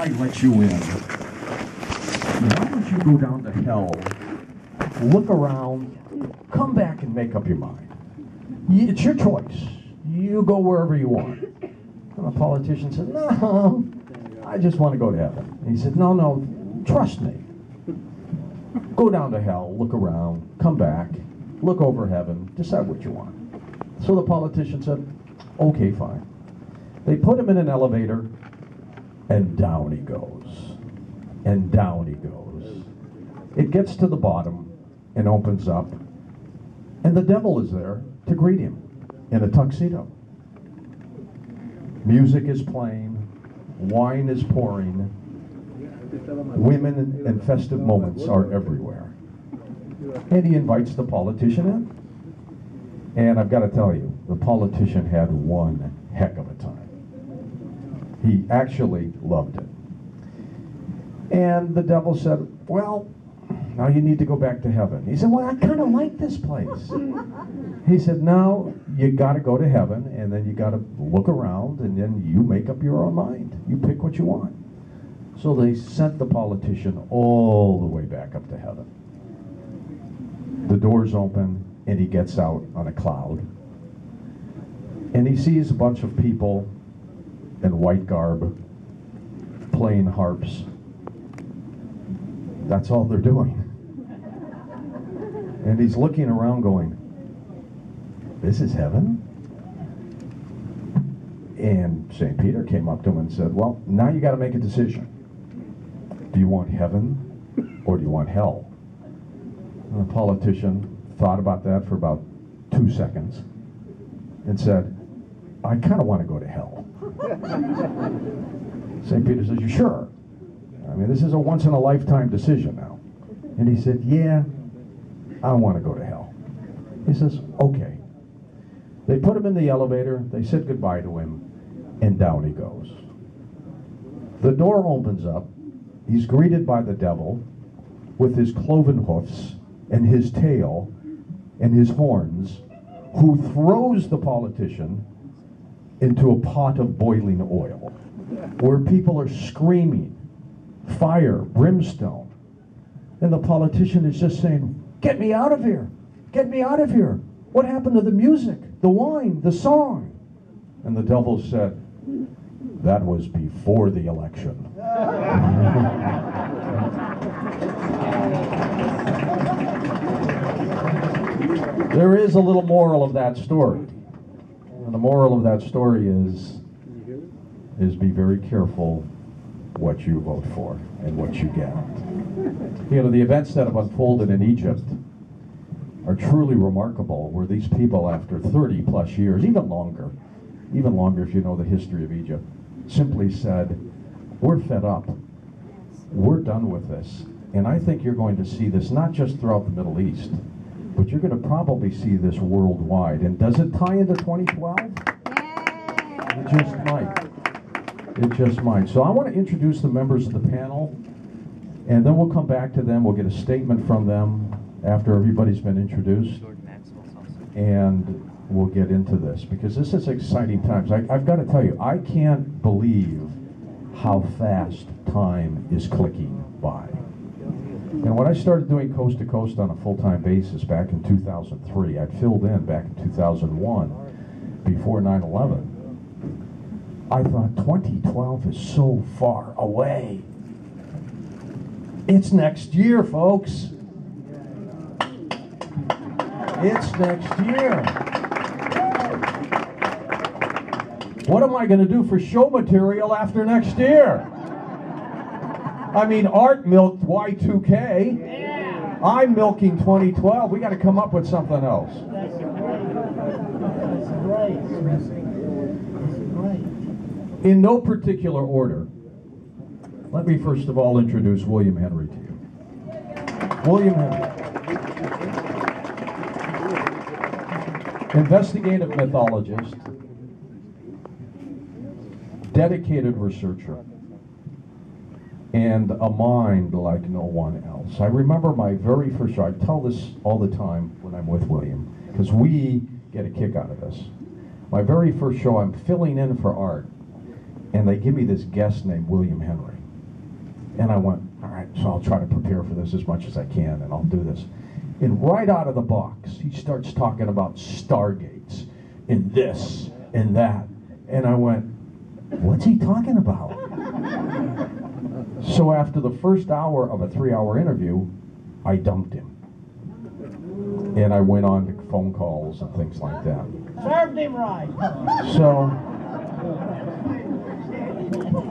I let you in, why don't you go down to hell, look around, come back and make up your mind. It's your choice. You go wherever you want. And the politician said, no, I just want to go to heaven. And he said, no, trust me. Go down to hell, look around, come back, look over heaven, decide what you want. So the politician said, okay, fine. They put him in an elevator, and down he goes. And down he goes. It gets to the bottom and opens up, and the devil is there to greet him in a tuxedo. Music is playing, wine is pouring, women and festive moments are everywhere. And he invites the politician in. And I've got to tell you, the politician had one heck of a time. He actually loved it. And the devil said, well, now you need to go back to heaven. He said, well, I kind of like this place. He said, now you got to go to heaven, and then you got to look around, and then you make up your own mind. You pick what you want. So they sent the politician all the way back up to heaven. The doors open, and he gets out on a cloud. And he sees a bunch of people in white garb playing harps. That's all they're doing. And he's looking around going, this is heaven? And St. Peter came up to him and said, well, now you got to make a decision. Do you want heaven or do you want hell? And the politician thought about that for about 2 seconds and said, I kind of want to go to hell. St. Peter says, you sure? I mean, this is a once-in-a-lifetime decision now. And he said, yeah, I want to go to hell. He says, okay. They put him in the elevator, they said goodbye to him, and down he goes. The door opens up, he's greeted by the devil with his cloven hoofs and his tail and his horns, who throws the politician into a pot of boiling oil, where people are screaming, fire, brimstone. And the politician is just saying, get me out of here, get me out of here. What happened to the music, the wine, the song? And the devil said, that was before the election. There is a little moral of that story. And the moral of that story is be very careful what you vote for and what you get. You know, the events that have unfolded in Egypt are truly remarkable, where these people, after 30 plus years, even longer if you know the history of Egypt, simply said, we're fed up. We're done with this. And I think you're going to see this not just throughout the Middle East, but you're going to probably see this worldwide. And does it tie into 2012? It just might. It just might. So I want to introduce the members of the panel, and then we'll come back to them. We'll get a statement from them after everybody's been introduced. And we'll get into this, because this is exciting times. I've got to tell you, I can't believe how fast time is clicking by. And when I started doing Coast to Coast on a full-time basis back in 2003, I'd filled in back in 2001, before 9/11. I thought 2012 is so far away. It's next year, folks. It's next year. What am I going to do for show material after next year? I mean, Art milked Y2K. Yeah. I'm milking 2012. We got to come up with something else. That's right. In no particular order, let me first of all introduce William Henry to you. William Henry. Investigative mythologist, dedicated researcher, and a mind like no one else. I remember my very first show. I tell this all the time when I'm with William, because we get a kick out of this. My very first show, I'm filling in for Art, and they give me this guest named William Henry. And I went, all right, so I'll try to prepare for this as much as I can, and I'll do this. And right out of the box, he starts talking about stargates, and this, and that. And I went, what's he talking about? So after the first hour of a 3-hour interview, I dumped him. And I went on to phone calls and things like that. Served him right. So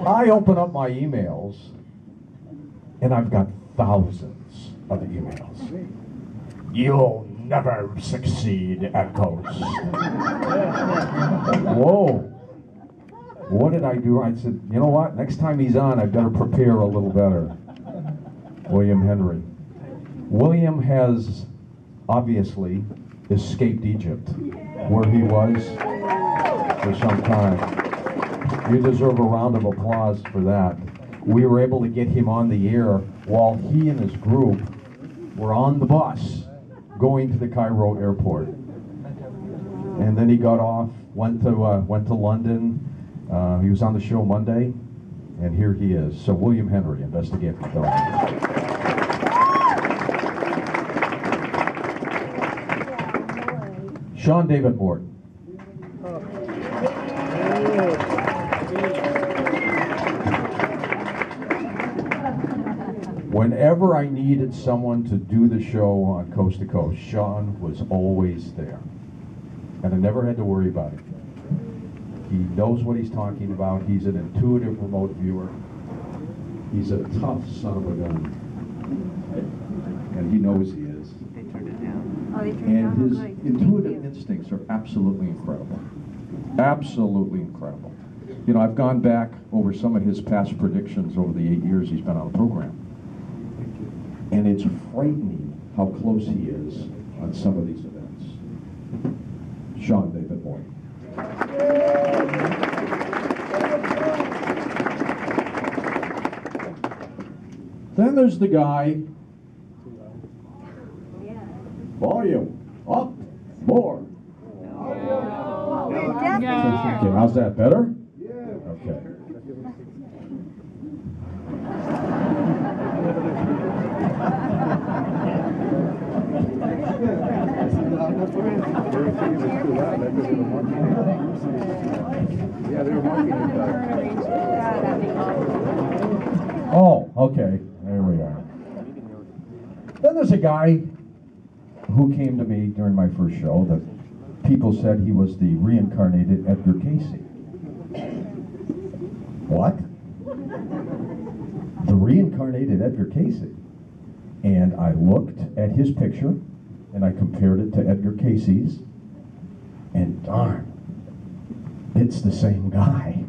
I open up my emails, and I've got thousands of emails. You'll never succeed at Coast. Whoa. What did I do? I said, you know what? Next time he's on, I better prepare a little better. William Henry. William has obviously escaped Egypt, where he was for some time. You deserve a round of applause for that. We were able to get him on the air while he and his group were on the bus going to the Cairo airport. And then he got off, went to London. He was on the show Monday, and here he is. So William Henry, investigative film. Sean David Morton. Whenever I needed someone to do the show on Coast to Coast, Sean was always there. And I never had to worry about it. He knows what he's talking about. He's an intuitive remote viewer. He's a tough son of a gun. And he knows he is. They turned it down. Oh, they turned it And down? his Right. intuitive instincts are absolutely incredible. Absolutely incredible. You know, I've gone back over some of his past predictions over the 8 years he's been on the program. And it's frightening how close he is on some of these events. Sean David Morton. Then there's the guy. Volume up, more. Okay, how's that, better? Okay. Oh, okay, there we are. Then there's a guy who came to me during my first show that people said he was the reincarnated Edgar Casey. What? The reincarnated Edgar Casey. And I looked at his picture and I compared it to Edgar Casey's, and darn, it's the same guy.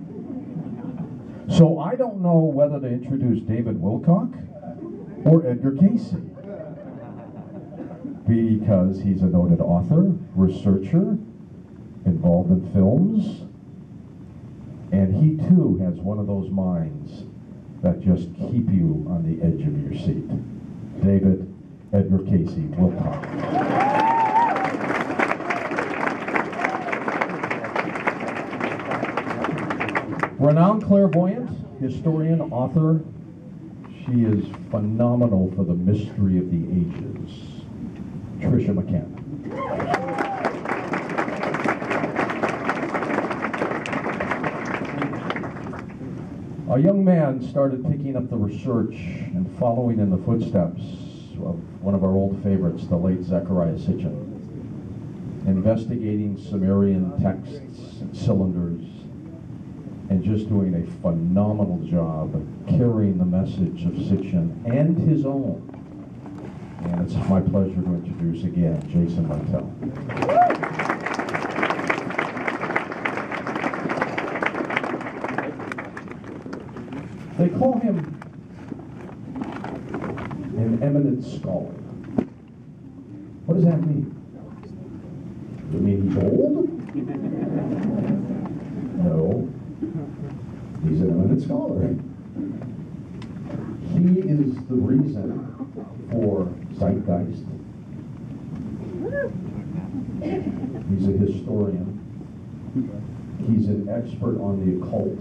So I don't know whether to introduce David Wilcock or Edgar Casey, because he's a noted author, researcher, involved in films, and he too has one of those minds that just keep you on the edge of your seat. David Edgar Casey Wilcock. Renowned clairvoyant, historian, author. She is phenomenal for the mystery of the ages. Tricia McCannon. A young man started picking up the research and following in the footsteps of one of our old favorites, the late Zechariah Sitchin, investigating Sumerian texts and cylinders, and just doing a phenomenal job of carrying the message of Sitchin and his own. And it's my pleasure to introduce again Jason Martell. They call him an eminent scholar. What does that mean? Does it mean he's old? No. He's an eminent scholar. He is the reason for Zeitgeist. He's a historian. He's an expert on the occult,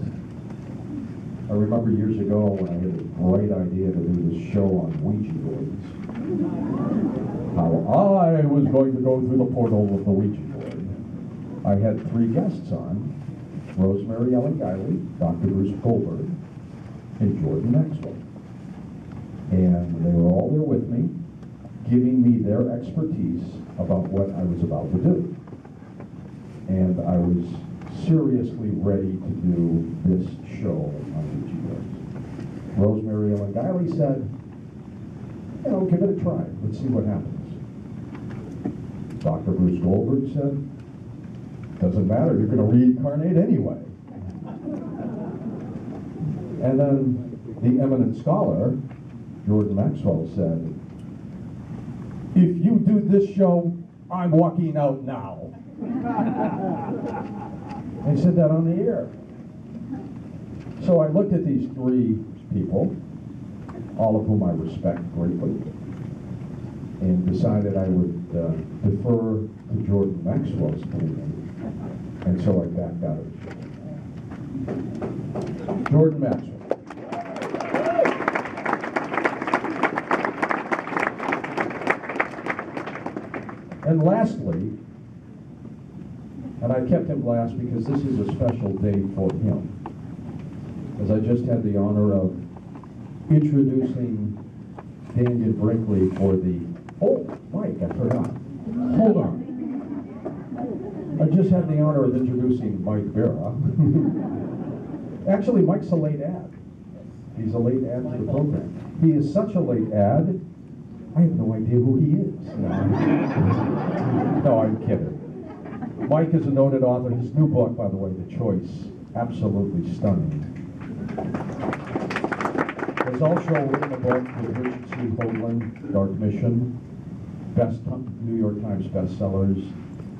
a I remember years ago when I had a bright idea to do this show on Ouija boards. How I was going to go through the portal of the Ouija board. I had 3 guests on: Rosemary Ellen Guiley, Dr. Bruce Goldberg, and Jordan Maxwell. And they were all there with me, giving me their expertise about what I was about to do. And I was seriously ready to do this show on Ouija boards. Rosemary Ellen Guiley said, you know, give it a try. Let's see what happens. Dr. Bruce Goldberg said, doesn't matter, you're going to reincarnate anyway. And then the eminent scholar, Jordan Maxwell, said, if you do this show, I'm walking out now. They said that on the air. So I looked at these 3 people, all of whom I respect greatly, and decided I would defer to Jordan Maxwell's opinion. And so I backed out of it. Jordan Maxwell. And lastly, and I kept him last because this is a special day for him, as I just had the honor of introducing Dannion Brinkley for the, oh, Mike, I forgot. Hold on. I just had the honor of introducing Mike Vera. Actually, Mike's a late ad. He's a late ad to the program. He is such a late ad, I have no idea who he is. No, I'm kidding. Mike is a noted author. His new book, by the way, The Choice, absolutely stunning. He's also written a book with Richard C. Hoagland, Dark Mission, New York Times bestsellers,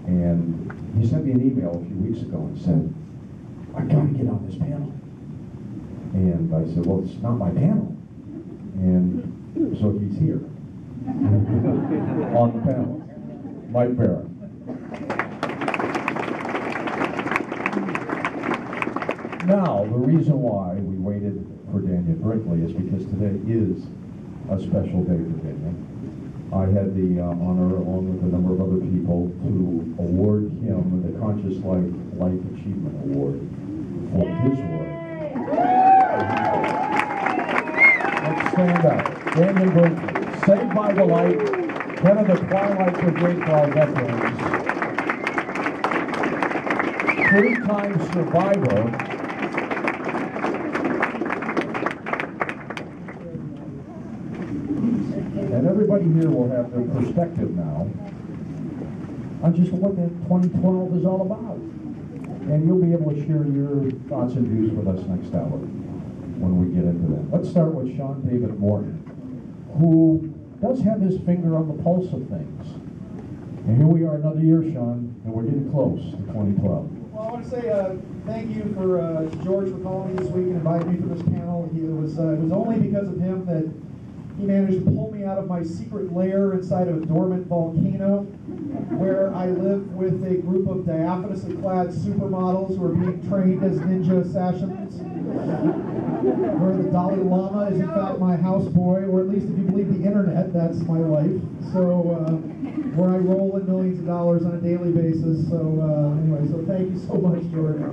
and he sent me an email a few weeks ago and said, I gotta get on this panel. And I said, well, it's not my panel. And so he's here on the panel. Mike Barrett. Now, the reason why we waited for Dannion Brinkley is because today is a special day for Dannion. I had the honor, along with a number of other people, to award him the Conscious Life Achievement Award for his work. Let's stand up. Dannion Brinkley, Saved by the Light, head of the Twilight Brigade for our veterans, 3-time survivor, and everybody here will have their perspective now on just what that 2012 is all about. And you'll be able to share your thoughts and views with us next hour when we get into that. Let's start with Sean David Morton, who does have his finger on the pulse of things. And here we are another year, Sean, and we're getting close to 2012. Well, I want to say thank you for George for calling me this week and inviting me for this panel. It was only because of him that he managed to pull me out of my secret lair inside of a dormant volcano, where I live with a group of diaphanously clad supermodels who are being trained as ninja assassins, where the Dalai Lama is in fact my houseboy, or at least if you believe the internet, that's my wife. So, where I roll in millions of dollars on a daily basis. So, anyway, so thank you so much, George,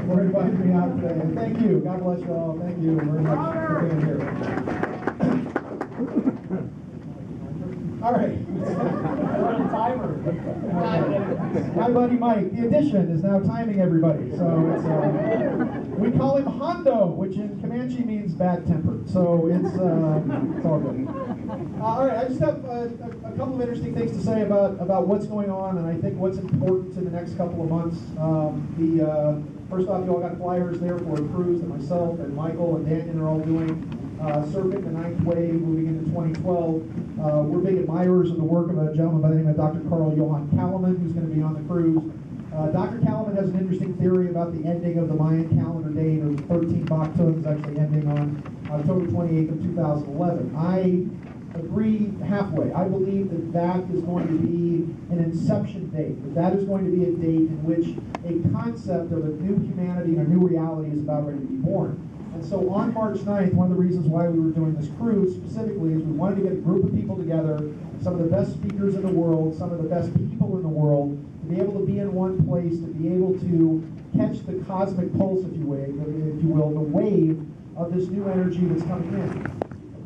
for inviting me out today. And thank you. God bless you all. Thank you very much for being here. All right. My buddy Mike, the addition is now timing everybody. So it's, we call him Hondo, which in Comanche means bad-tempered. So it's all good. All right, I just have a couple of interesting things to say about what's going on, and I think what's important in the next couple of months. First off, you all got flyers there for a cruise that myself and Michael and Dannion are all doing. Surfing the ninth wave moving into 2012. We're big admirers of the work of a gentleman by the name of Dr. Carl Johan Kalaman, who's going to be on the cruise. Dr. Kalaman has an interesting theory about the ending of the Mayan calendar date of 13 Baktuns actually ending on October 28th of 2011. I agree halfway. I believe that is going to be an inception date, that is going to be a date in which a concept of a new humanity and a new reality is about ready to be born. And so on March 9th, one of the reasons why we were doing this cruise specifically is we wanted to get a group of people together, some of the best speakers in the world, some of the best people in the world, to be able to be in one place, to be able to catch the cosmic pulse, if you will, the wave of this new energy that's coming in.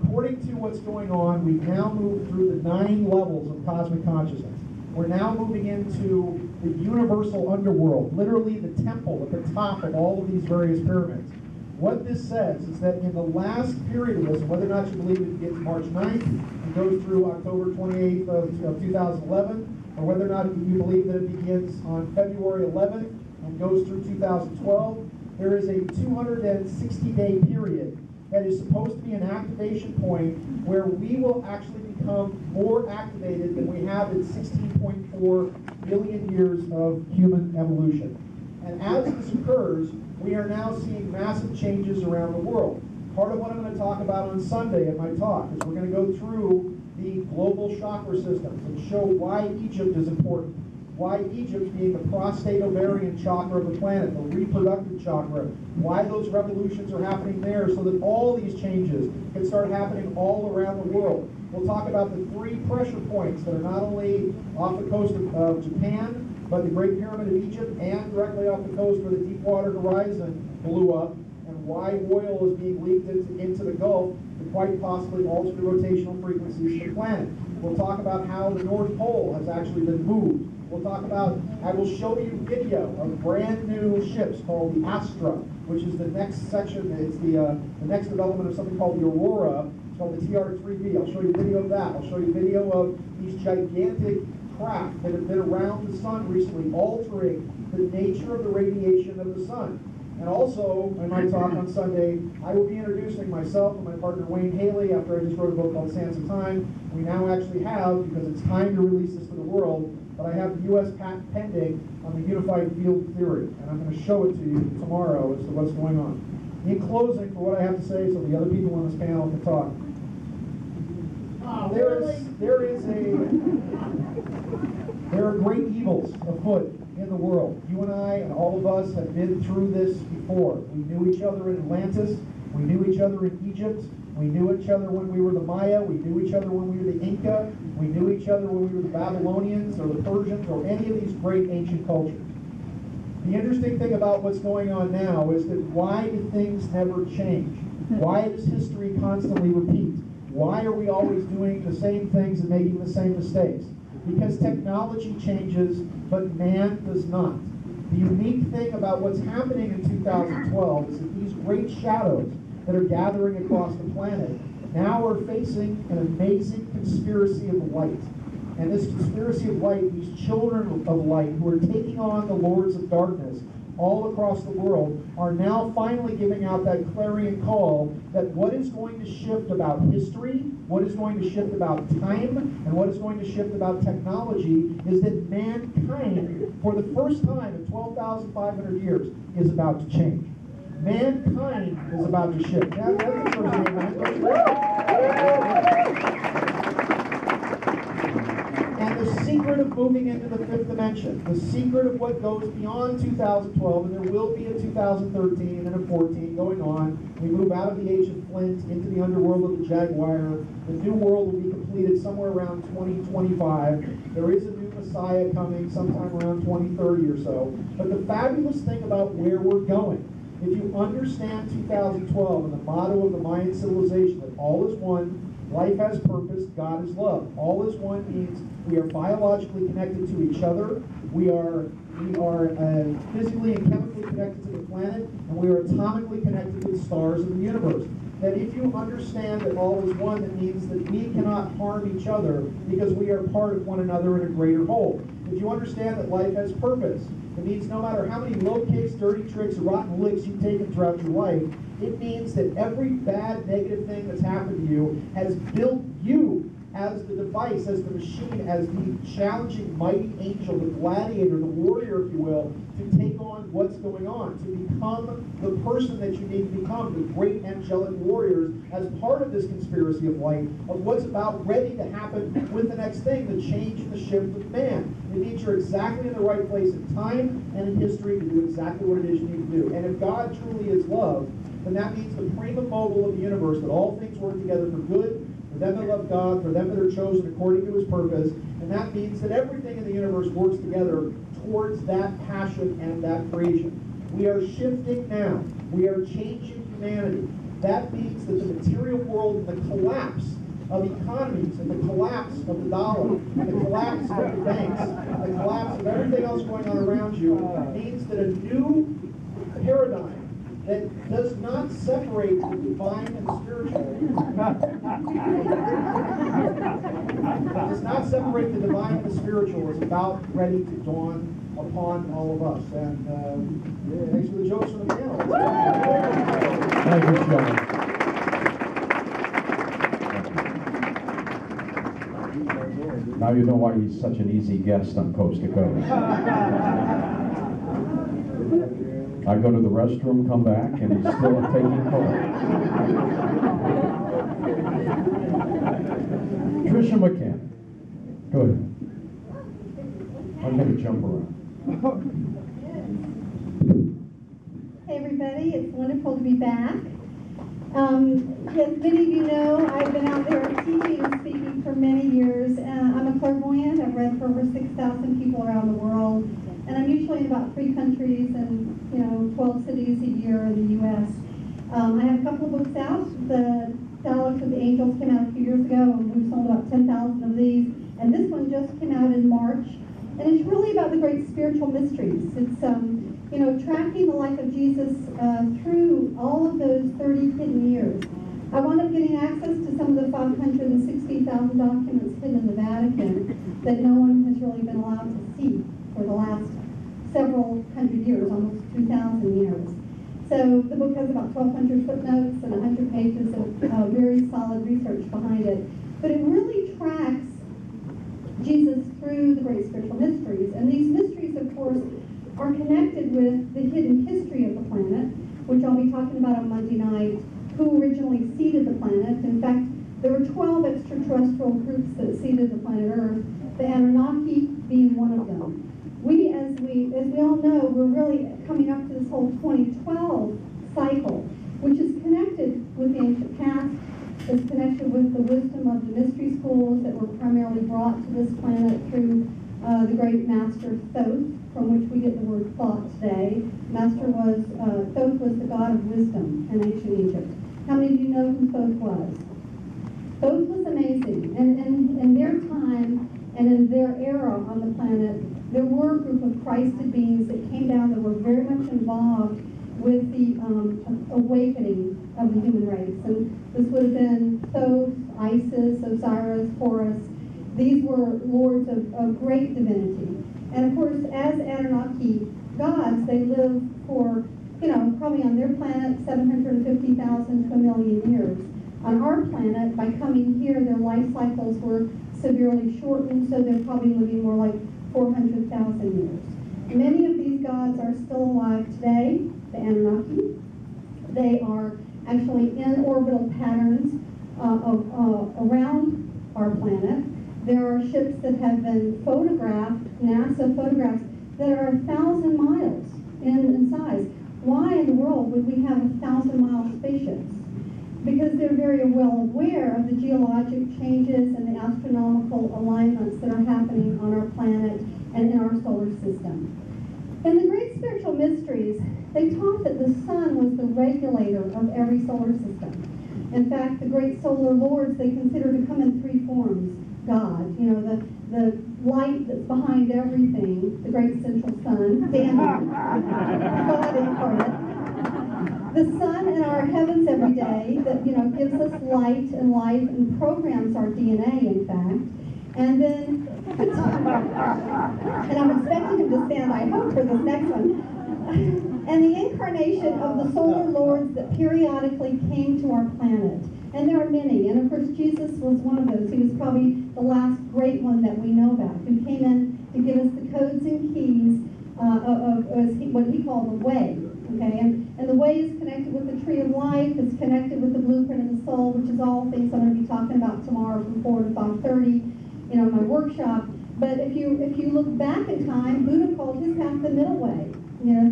According to what's going on, we've now moved through the 9 levels of cosmic consciousness. We're now moving into the universal underworld, literally the temple at the top of all of these various pyramids. What this says is that in the last period of this, whether or not you believe it begins March 9th and goes through October 28th of 2011, or whether or not you believe that it begins on February 11th and goes through 2012, there is a 260-day period that is supposed to be an activation point where we will actually become more activated than we have in 16.4 billion years of human evolution. And as this occurs, we are now seeing massive changes around the world. Part of what I'm going to talk about on Sunday in my talk is we're going to go through the global chakra systems and show why Egypt is important. Why Egypt being the prostate ovarian chakra of the planet, the reproductive chakra, why those revolutions are happening there so that all these changes can start happening all around the world. We'll talk about the 3 pressure points that are not only off the coast of Japan, but the Great Pyramid of Egypt, and directly off the coast where the Deepwater Horizon blew up, and why oil is being leaked into the Gulf to quite possibly alter the rotational frequencies of the planet. We'll talk about how the North Pole has actually been moved. We'll talk about, I will show you video of brand new ships called the Astra, which is the next section, it's the next development of something called the Aurora. It's called the TR-3B. I'll show you video of that. I'll show you video of these gigantic craft that have been around the sun recently, altering the nature of the radiation of the sun. And also, in my talk on Sunday, I will be introducing myself and my partner Wayne Haley after I just wrote a book called Sands of Time. We now actually have, because it's time to release this to the world, but I have the U.S. patent pending on the unified field theory, and I'm going to show it to you tomorrow as to what's going on. In closing, for what I have to say, so the other people on this panel can talk. There are great evils afoot in the world. You and I and all of us have been through this before. We knew each other in Atlantis. We knew each other in Egypt. We knew each other when we were the Maya. We knew each other when we were the Inca. We knew each other when we were the Babylonians or the Persians or any of these great ancient cultures. The interesting thing about what's going on now is that why do things never change? Why does history constantly repeat? Why are we always doing the same things and making the same mistakes? Because technology changes, but man does not. The unique thing about what's happening in 2012 is that these great shadows that are gathering across the planet now are facing an amazing conspiracy of light. And this conspiracy of light, these children of light who are taking on the lords of darkness all across the world, are now finally giving out that clarion call that what is going to shift about history, what is going to shift about time, and what is going to shift about technology is that mankind, for the first time in 12,500 years, is about to change. Mankind is about to shift. That's the first And the secret of moving into the 5th dimension, the secret of what goes beyond 2012, and there will be a 2013 and a 14 going on. We move out of the age of Flint into the underworld of the Jaguar. The new world will be completed somewhere around 2025. There is a new Messiah coming sometime around 2030 or so. But the fabulous thing about where we're going, if you understand 2012 and the motto of the Mayan civilization that all is one, life has purpose, God is love. All is one means we are biologically connected to each other, we are physically and chemically connected to the planet, and we are atomically connected to the stars of the universe. That if you understand that all is one, that means that we cannot harm each other because we are part of one another in a greater whole. If you understand that life has purpose, it means no matter how many low-case, dirty tricks, rotten licks you've taken throughout your life, it means that every bad, negative thing that's happened to you has built you as the device, as the machine, as the challenging, mighty angel, the gladiator, the warrior, if you will, to take on what's going on, to become the person that you need to become, the great angelic warriors, as part of this conspiracy of light, of what's about ready to happen with the next thing, the change and the shift of man. It means you're exactly in the right place in time and in history to do exactly what it is you need to do. And if God truly is love, then that means the prima mogul of the universe, that all things work together for good, for them that love God, for them that are chosen according to his purpose, and that means that everything in the universe works together towards that passion and that creation. We are shifting now. We are changing humanity. That means that the material world and the collapse of economies and the collapse of the dollar, and the collapse of the banks, the collapse of everything else going on around you means that a new paradigm that does not separate the divine and spiritual does not separate the divine and the spiritual is about ready to dawn upon all of us. And thanks for the jokes from the panel. Thank you, Sean. Now you know why he's such an easy guest on Coast to Coast. I go to the restroom, come back, and he's still taking calls. Tricia McCannon. Go ahead. I'm going to jump around. Hey everybody, it's wonderful to be back. As many of you know, I've been out there teaching and speaking for many years. I'm a clairvoyant. I've read for over 6,000 people around the world. And I'm usually in about 3 countries and 12 cities a year in the U.S. I have a couple of books out. The Dialogues with the Angels came out a few years ago, and we've sold about 10,000 of these. And this one just came out in March. And it's really about the great spiritual mysteries. It's tracking the life of Jesus through all of those 30 hidden years. I wound up getting access to some of the 560,000 documents hidden in the Vatican that no one has really been allowed to see for the last several hundred years, almost 2,000 years. So the book has about 1,200 footnotes and 100 pages of very solid research behind it. But it really tracks Jesus through the great spiritual mysteries. And these mysteries, of course, are connected with the hidden history of the planet, which I'll be talking about on Monday night, who originally seeded the planet. In fact, there were 12 extraterrestrial groups that seeded the planet Earth, the Anunnaki being one of them. As we all know, we're really coming up to this whole 2012 cycle, which is connected with the ancient past. It's connected with the wisdom of the mystery schools that were primarily brought to this planet through the great master Thoth, from which we get the word thought today. Thoth was the god of wisdom in ancient Egypt. How many of you know who Thoth was? Thoth was amazing. And in their time and in their era on the planet, there were a group of Christed beings that came down that were very much involved with the awakening of the human race. And this would have been Thoth, Isis, Osiris, Horus. These were lords of great divinity. And of course, as Anunnaki gods, they lived for, probably on their planet, 750,000 to 1 million years. On our planet, by coming here, their life cycles were severely shortened, so they're probably living more like 400,000 years. Many of these gods are still alive today, the Anunnaki. They are actually in orbital patterns around our planet. There are ships that have been photographed, NASA photographs, that are 1,000 miles in size. Why in the world would we have 1,000-mile spaceships? Because they're very well aware of the geologic changes and the astronomical alignments that are happening on our planet and in our solar system. In the great spiritual mysteries, they taught that the sun was the regulator of every solar system. In fact, the great solar lords, they consider to come in 3 forms. God, the light that's behind everything, the great central sun, Dannion, God incarnate. The sun in our heavens every day that, gives us light and life and programs our DNA, in fact. And then, and I'm expecting him to stand, I hope, for this next one. And the incarnation of the solar lords that periodically came to our planet. And there are many. And of course, Jesus was one of those. He was probably the last great one that we know about, who came in to give us the codes and keys of what he called the way. Okay, and the way is connected with the tree of life. It's connected with the blueprint of the soul, which is all things I'm going to be talking about tomorrow from 4 to 5:30, in my workshop. But if you look back in time, Buddha called his path the middle way.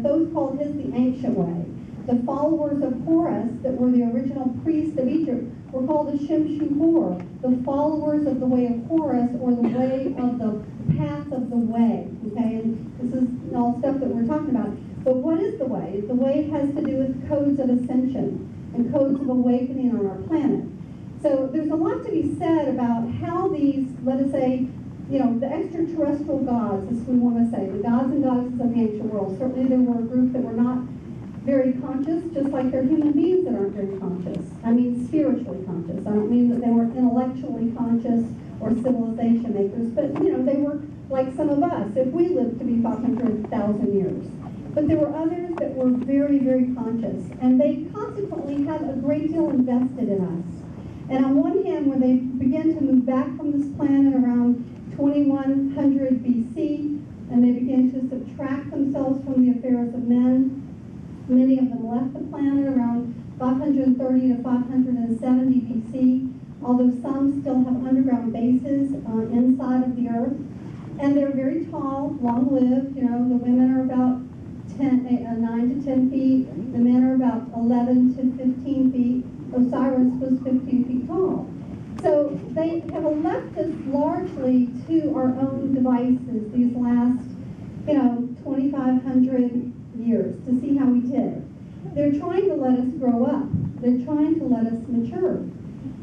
Thoth called his the ancient way. The followers of Horus, that were the original priests of Egypt, were called the Shemshu Hor, the followers of the way of Horus, or the way of the path of the way. Okay, and this is all stuff that we're talking about. But what is the way? The way has to do with codes of ascension and codes of awakening on our planet. So there's a lot to be said about how these, let us say, you know, the extraterrestrial gods, as we want to say, the gods and goddesses of the ancient world. Certainly there were a group that were not very conscious, just like there are human beings that aren't very conscious. I mean spiritually conscious. I don't mean that they were intellectually conscious or civilization makers, but you know, they were like some of us, if we lived to be 500,000 years. But there were others that were very, very conscious, and they consequently had a great deal invested in us. And on one hand, when they began to move back from this planet around 2100 BC, and they began to subtract themselves from the affairs of men, many of them left the planet around 530 to 570 BC, although some still have underground bases inside of the earth. And they're very tall, long-lived. You know, the women are about 9 to 10 feet. The men are about 11 to 15 feet. Osiris was 15 feet tall. So they have left us largely to our own devices these last, 2,500 years to see how we did. They're trying to let us grow up. They're trying to let us mature.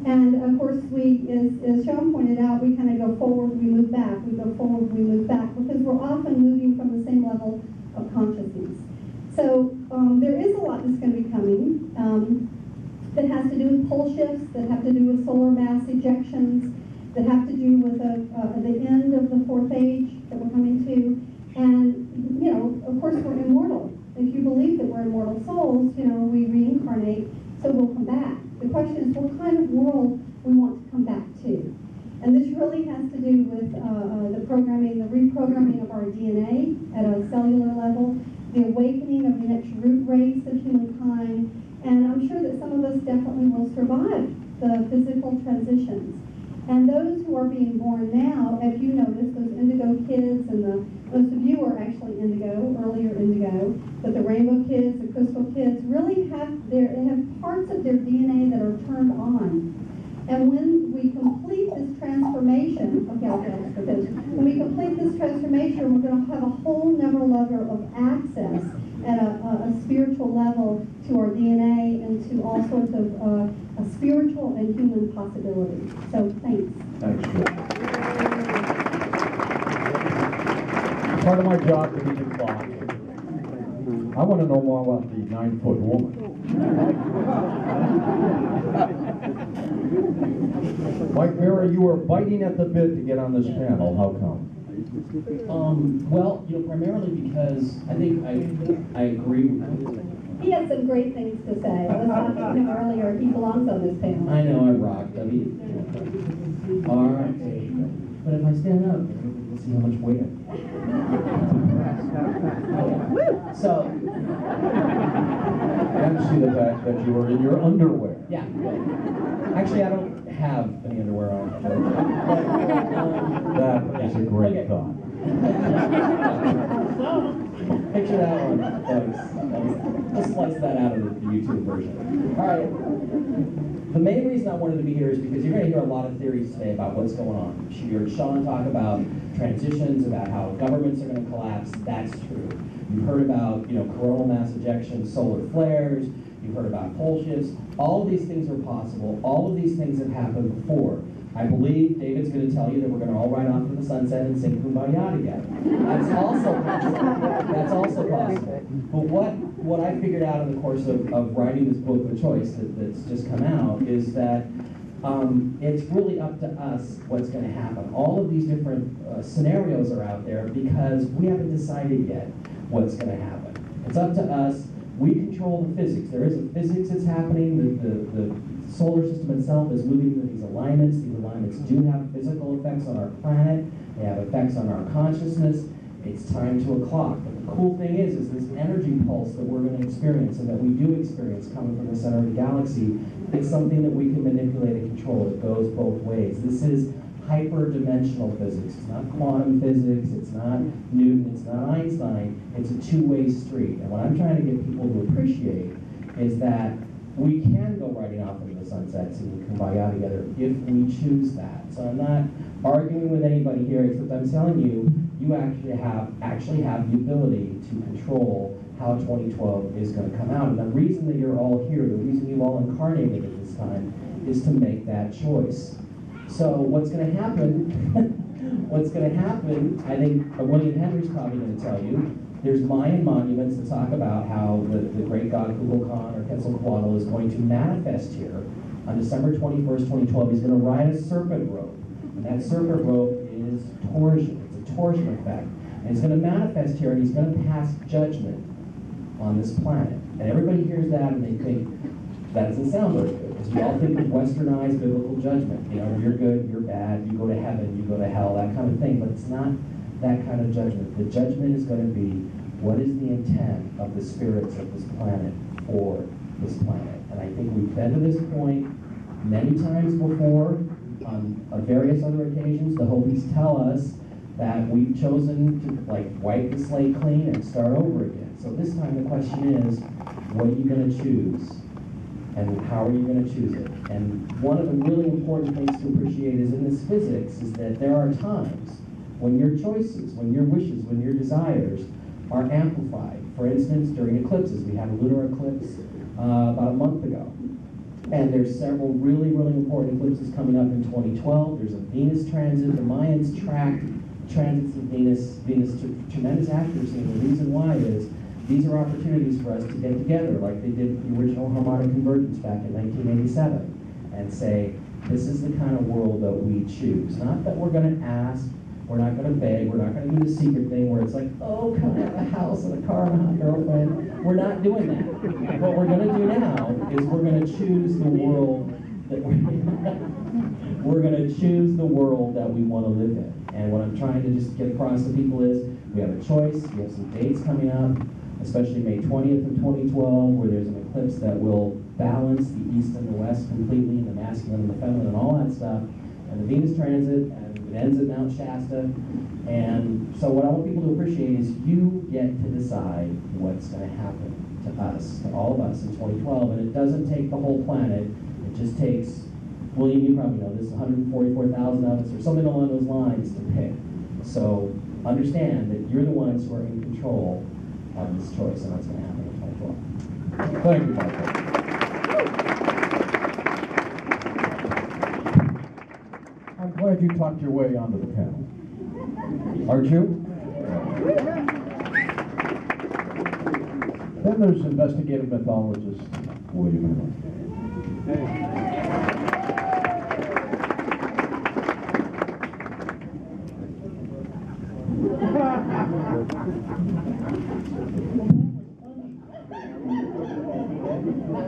And of course, as Sean pointed out, we kind of go forward, we move back. We go forward, we move back, because we're often moving from the same level of consciousness. So there is a lot that's going to be coming that has to do with pole shifts, that have to do with solar mass ejections, that have to do with the end of the fourth age that we're coming to. And, of course, we're immortal. If you believe that we're immortal souls, we reincarnate, so we'll come back. The question is what kind of world we want to come back to. And this really has to do with the programming, the reprogramming of our DNA at a cellular level, the awakening of the next root race of humankind, and I'm sure that some of us definitely will survive the physical transitions. And those who are being born now, if you notice, those indigo kids, and most of you are actually indigo, earlier indigo, but the rainbow kids, the crystal kids, really have parts of their DNA that are turned on. And when we complete this transformation, when we complete this transformation, we're going to have a whole nother level of access at a spiritual level to our DNA and to all sorts of spiritual and human possibilities. So thanks. Thanks, Tricia. Part of my job to be the clock. I want to know more about the 9-foot woman. Mike Mira, you were biting at the bit to get on this panel. How come? Well, primarily because I think I agree with you. He has some great things to say. I was talking to him earlier. He belongs on this panel. I know I rocked. All right. But if I stand up, let's see how much weight So. And see the fact that you were in your underwear. Yeah. Actually, I don't have any underwear on. That is a great thought. Picture that one, folks. Let's slice that out of the YouTube version. All right. The main reason I wanted to be here is because you're going to hear a lot of theories today about what's going on. You heard Sean talk about transitions, about how governments are going to collapse. That's true. You've heard about, coronal mass ejections, solar flares. You've heard about pole shifts. All of these things are possible. All of these things have happened before. I believe David's going to tell you that we're going to all ride off to the sunset and sing Kumbaya together. That's also possible. That's also possible. But what I figured out in the course of writing this book, The Choice, that's just come out, is that it's really up to us what's going to happen. All of these different scenarios are out there because we haven't decided yet what's going to happen. It's up to us. We control the physics. There is a physics that's happening. The solar system itself is moving into these alignments. These alignments do have physical effects on our planet. They have effects on our consciousness. It's time to o'clock. But the cool thing is this energy pulse that we're going to experience and that we do experience coming from the center of the galaxy, it's something that we can manipulate and control. It goes both ways. This is hyperdimensional physics. It's not quantum physics. It's not Newton. It's not Einstein. It's a two-way street. And what I'm trying to get people to appreciate is that we can go riding off into the sunsets and we can kumbaya together if we choose that. So I'm not arguing with anybody here, except I'm telling you, you actually have the ability to control how 2012 is going to come out. And the reason that you're all here, the reason you all incarnated at this time, is to make that choice. So what's going to happen, I think William Henry's probably going to tell you, there's Mayan monuments that talk about how the great god Kukulkan or Quetzalcoatl is going to manifest here on December 21st, 2012. He's going to ride a serpent robe. And that serpent robe is torsion. It's a torsion effect. And he's going to manifest here, and he's going to pass judgment on this planet. And everybody hears that and they think, that doesn't sound very good. Because we all think of westernized biblical judgment. You know, you're good, you're bad, you go to heaven, you go to hell, that kind of thing. But it's not that kind of judgment. The judgment is going to be, what is the intent of the spirits of this planet for this planet? And I think we've been to this point many times before on various other occasions. The Hopis tell us that we've chosen to wipe the slate clean and start over again. So this time the question is, what are you going to choose? And how are you going to choose it? And one of the really important things to appreciate is in this physics is that there are times when your choices, when your wishes, when your desires are amplified. For instance, during eclipses, we had a lunar eclipse about a month ago. And there's several really, really important eclipses coming up in 2012. There's a Venus transit. The Mayans tracked transits of Venus to tremendous accuracy. And the reason why is these are opportunities for us to get together like they did the original harmonic convergence back in 1987 and say, this is the kind of world that we choose. Not that we're going to ask, we're not going to beg, we're not going to do the secret thing where it's like, oh, can I have a house and a car and a hot girlfriend? We're not doing that. What we're going to do now is we're going to choose the world that we're going to choose the world that we want to live in. And what I'm trying to just get across to people is we have a choice. We have some dates coming up, especially May 20th of 2012, where there's an eclipse that will balance the east and the west completely, the masculine and the feminine and all that stuff. And the Venus transit, and it ends at Mount Shasta. And so what I want people to appreciate is you get to decide what's going to happen to us, to all of us in 2012. And it doesn't take the whole planet. It just takes, William, you probably know this, 144,000 of us or something along those lines to pick. So understand that you're the ones who are in control of this choice, and that's going to happen in 2012. Thank you, Michael. I'm glad you talked your way onto the panel. Aren't you? Then there's investigative mythologist William Henry.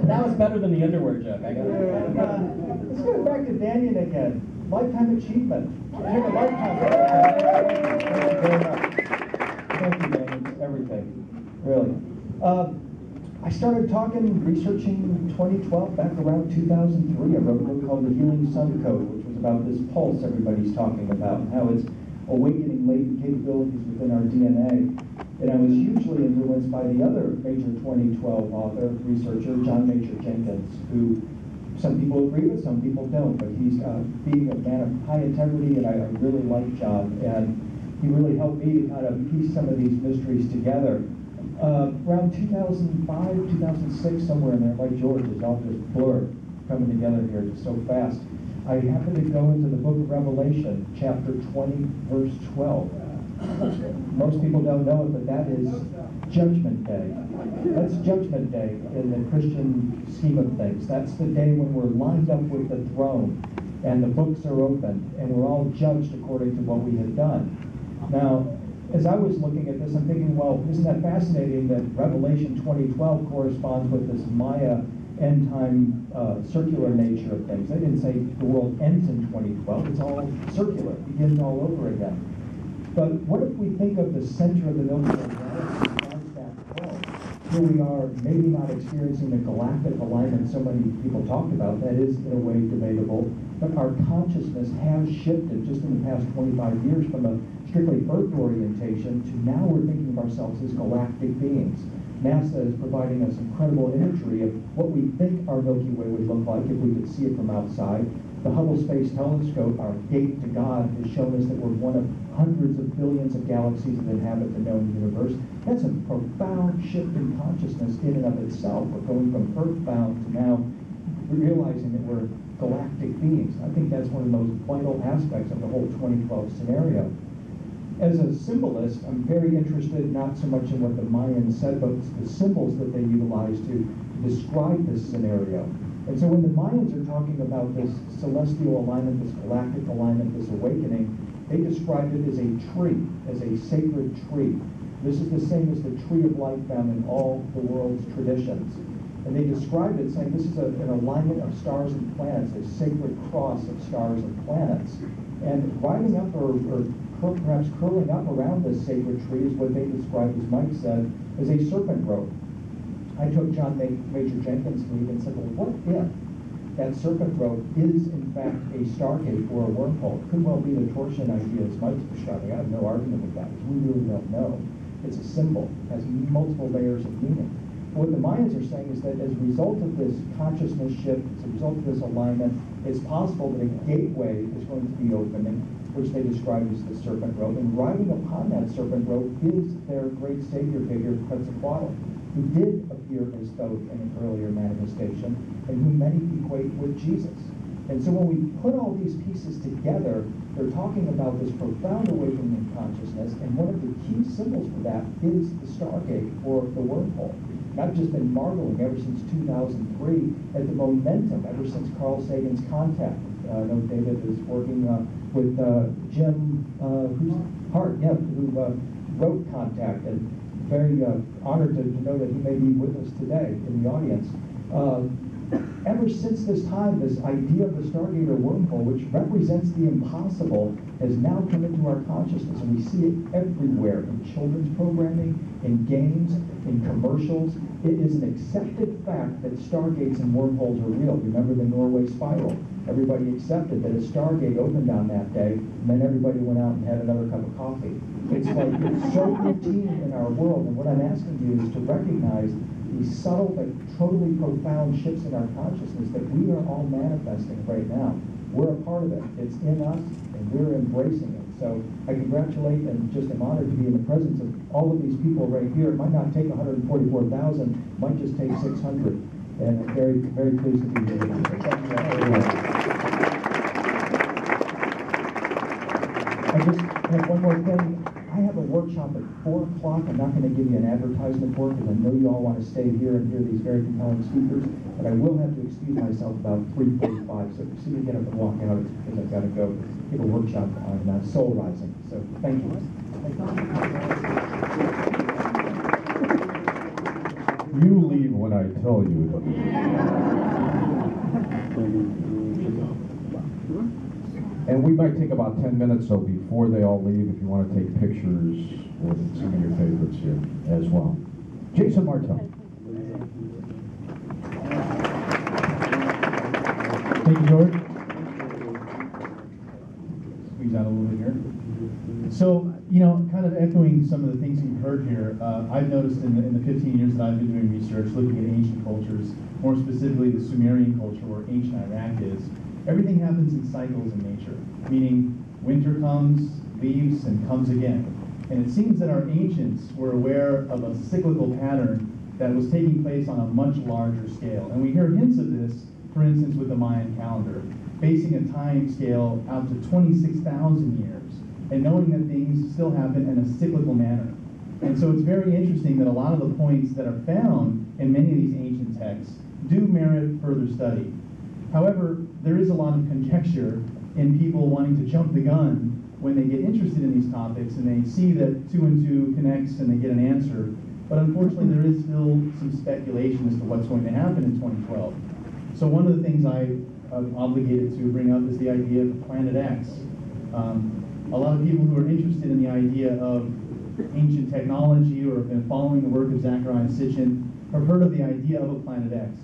That was better than the underwear joke. I got it. Let's go back to Dannion again. Lifetime achievement. Take a lifetime. Thank you very much. Thank you, Dannion. It's everything. Really. I started researching 2012 back around 2003. I wrote a book called The Healing Sun Code, which was about this pulse everybody's talking about, and how it's awakening latent capabilities within our DNA. And I was hugely influenced by the other major 2012 author, researcher, John Major Jenkins, who some people agree with, some people don't, but he's being a man of high integrity, and I really like John. And he really helped me to kind of piece some of these mysteries together. Around 2005, 2006, somewhere in there, like George, is all just blurred, coming together here just so fast. I happened to go into the book of Revelation, chapter 20, verse 12. Most people don't know it, but that is Judgment Day. That's Judgment Day in the Christian scheme of things. That's the day when we're lined up with the throne and the books are opened and we're all judged according to what we have done. Now, as I was looking at this, I'm thinking, well, isn't that fascinating that Revelation 2012 corresponds with this Maya end-time circular nature of things. They didn't say the world ends in 2012. It's all circular. It begins all over again. But what if we think of the center of the Milky Way galaxy as that flow? Here we are, maybe not experiencing the galactic alignment so many people talked about. That is, in a way, debatable. But our consciousness has shifted just in the past 25 years from a strictly Earth orientation to now we're thinking of ourselves as galactic beings. NASA is providing us incredible imagery of what we think our Milky Way would look like if we could see it from outside. The Hubble Space Telescope, our gate to God, has shown us that we're one of hundreds of billions of galaxies that inhabit the known universe. That's a profound shift in consciousness in and of itself. We're going from earthbound to now realizing that we're galactic beings. I think that's one of the most vital aspects of the whole 2012 scenario. As a symbolist, I'm very interested not so much in what the Mayans said, but the symbols that they utilized to describe this scenario. And so when the Mayans are talking about this celestial alignment, this galactic alignment, this awakening, they described it as a tree, as a sacred tree. This is the same as the tree of life found in all the world's traditions. And they described it saying this is an alignment of stars and planets, a sacred cross of stars and planets. And riding up or perhaps curling up around this sacred tree is what they described, as Mike said, as a serpent rope. I took John Major Jenkins' lead and said, well, what if that serpent rope is, in fact, a stargate or a wormhole? It could well be the torsion idea as Mike's describing. I have no argument with that, because we really don't know. It's a symbol, has multiple layers of meaning. What the Mayans are saying is that as a result of this consciousness shift, as a result of this alignment, it's possible that a gateway is going to be opening, which they described as the serpent rope. And riding upon that serpent rope is their great savior figure, Quetzalcoatl, who did appear as Thoth in an earlier manifestation, and whom many equate with Jesus. And so when we put all these pieces together, they're talking about this profound awakening in consciousness, and one of the key symbols for that is the stargate, or the wormhole. And I've just been marveling ever since 2003 at the momentum, ever since Carl Sagan's Contact. I know David is working with Jim Hart, who wrote Contact, and very honored to know that he may be with us today in the audience. Ever since this time, this idea of the Stargate or wormhole, which represents the impossible, has now come into our consciousness, and we see it everywhere in children's programming, in games, in commercials. It is an accepted fact that stargates and wormholes are real. Remember the Norway spiral? Everybody accepted that a stargate opened on that day, and then everybody went out and had another cup of coffee. It's like it's so routine in our world, and what I'm asking you is to recognize these subtle but totally profound shifts in our consciousness that we are all manifesting right now. We're a part of it. It's in us, and we're embracing it. So I congratulate and just am honored to be in the presence of all of these people right here. It might not take 144,000, might just take 600. And I'm very, very pleased to be here with you. So thank you very much. I just have one more thing. I have a workshop at 4 o'clock. I'm not going to give you an advertisement for it because I know you all want to stay here and hear these very compelling speakers, but I will have to excuse myself about 3:45. So if you see me get up and walk out, it's because I've got to go give a workshop on soul rising. So thank you. You leave when I tell you to leave. And we might take about 10 minutes, so before they all leave, if you want to take pictures with some of your favorites here as well. Jason Martell. Thank you, George. Squeeze out a little bit here. So, kind of echoing some of the things you've heard here, I've noticed in the 15 years that I've been doing research, looking at ancient cultures, more specifically the Sumerian culture where ancient Iraq is, everything happens in cycles in nature, meaning winter comes, leaves, and comes again. And it seems that our ancients were aware of a cyclical pattern that was taking place on a much larger scale. And we hear hints of this, for instance, with the Mayan calendar, basing a time scale out to 26,000 years, and knowing that things still happen in a cyclical manner. And so it's very interesting that a lot of the points that are found in many of these ancient texts do merit further study. However, there is a lot of conjecture in people wanting to jump the gun when they get interested in these topics and they see that 2 and 2 connects and they get an answer. But unfortunately, there is still some speculation as to what's going to happen in 2012. So one of the things I'm obligated to bring up is the idea of Planet X. A lot of people who are interested in the idea of ancient technology or have been following the work of Zecharia Sitchin have heard of the idea of a Planet X.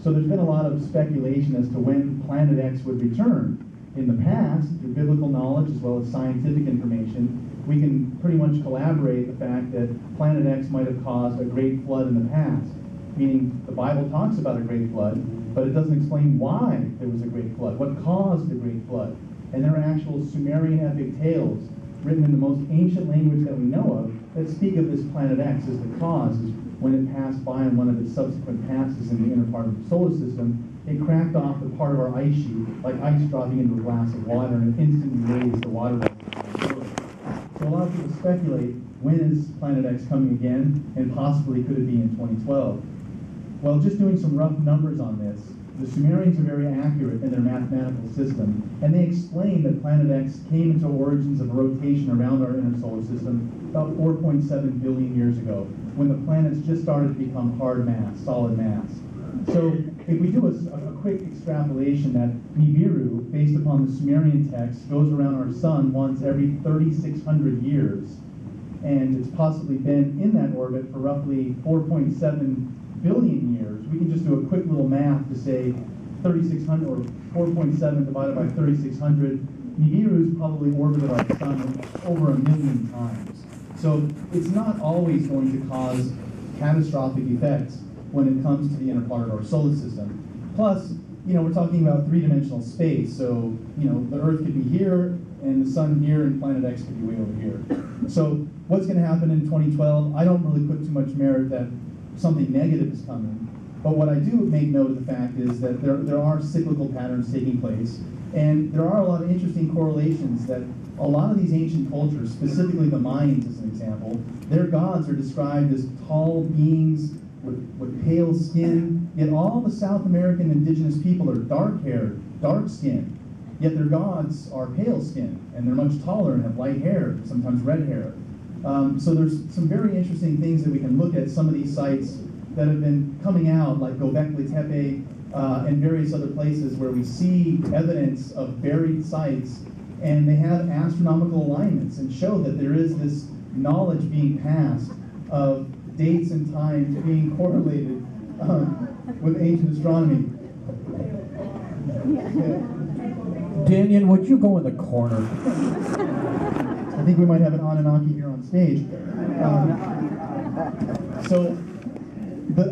So there's been a lot of speculation as to when Planet X would return. in the past, through biblical knowledge as well as scientific information, we can pretty much collaborate the fact that Planet X might have caused a great flood in the past. Meaning, the Bible talks about a great flood, but it doesn't explain why there was a great flood, what caused the great flood. And there are actual Sumerian epic tales written in the most ancient language that we know of that speak of this Planet X as the cause. Is when it passed by on one of its subsequent passes in the inner part of the solar system, it cracked off the part of our ice sheet, like ice dropping into a glass of water, and it instantly raised the water level. So a lot of people speculate, when is Planet X coming again, and possibly could it be in 2012? Well, just doing some rough numbers on this, the Sumerians are very accurate in their mathematical system, and they explain that Planet X came into origins of a rotation around our inner solar system about 4.7 billion years ago, when the planets just started to become hard mass, solid mass. So if we do a quick extrapolation that Nibiru, based upon the Sumerian text, goes around our sun once every 3,600 years, and it's possibly been in that orbit for roughly 4.7 billion years, we can just do a quick little math to say 3,600 or 4.7 divided by 3,600. Nibiru's probably orbited our sun over 1 million times. So it's not always going to cause catastrophic effects when it comes to the inner part of our solar system. Plus, we're talking about three-dimensional space, so, the Earth could be here, and the sun here, and Planet X could be way over here. So what's going to happen in 2012? I don't really put too much merit that something negative is coming, but what I do make note of the fact is that there are cyclical patterns taking place, and there are a lot of interesting correlations that a lot of these ancient cultures, specifically the Mayans as an example, their gods are described as tall beings with pale skin, yet all the South American indigenous people are dark-haired, dark-skinned, yet their gods are pale-skinned, and they're much taller and have light hair, sometimes red hair. So there's some very interesting things that we can look at some of these sites that have been coming out, like Göbekli Tepe and various other places where we see evidence of buried sites, and they have astronomical alignments and show that there is this knowledge being passed of dates and times being correlated with ancient astronomy. Dannion, would you go in the corner? I think we might have an Anunnaki here on stage.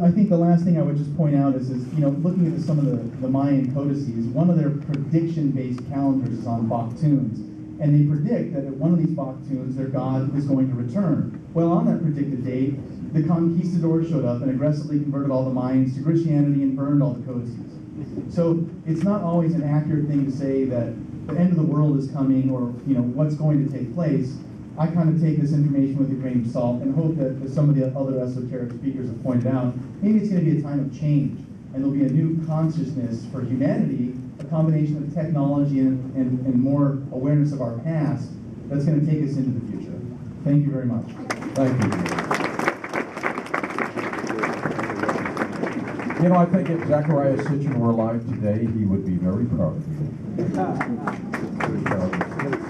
I think the last thing I would just point out is looking at some of the Mayan codices, one of their prediction-based calendars is on Baktunes, and they predict that at one of these Baktunes, their god is going to return. Well, on that predicted date, the conquistadors showed up and aggressively converted all the Mayans to Christianity and burned all the codices. So it's not always an accurate thing to say that the end of the world is coming or what's going to take place. I kind of take this information with a grain of salt and hope that, as some of the other esoteric speakers have pointed out, maybe it's going to be a time of change and there'll be a new consciousness for humanity, a combination of technology and more awareness of our past that's going to take us into the future. Thank you very much. Thank you. I think if Zechariah Sitchin were alive today, he would be very proud of you. Very proud of you.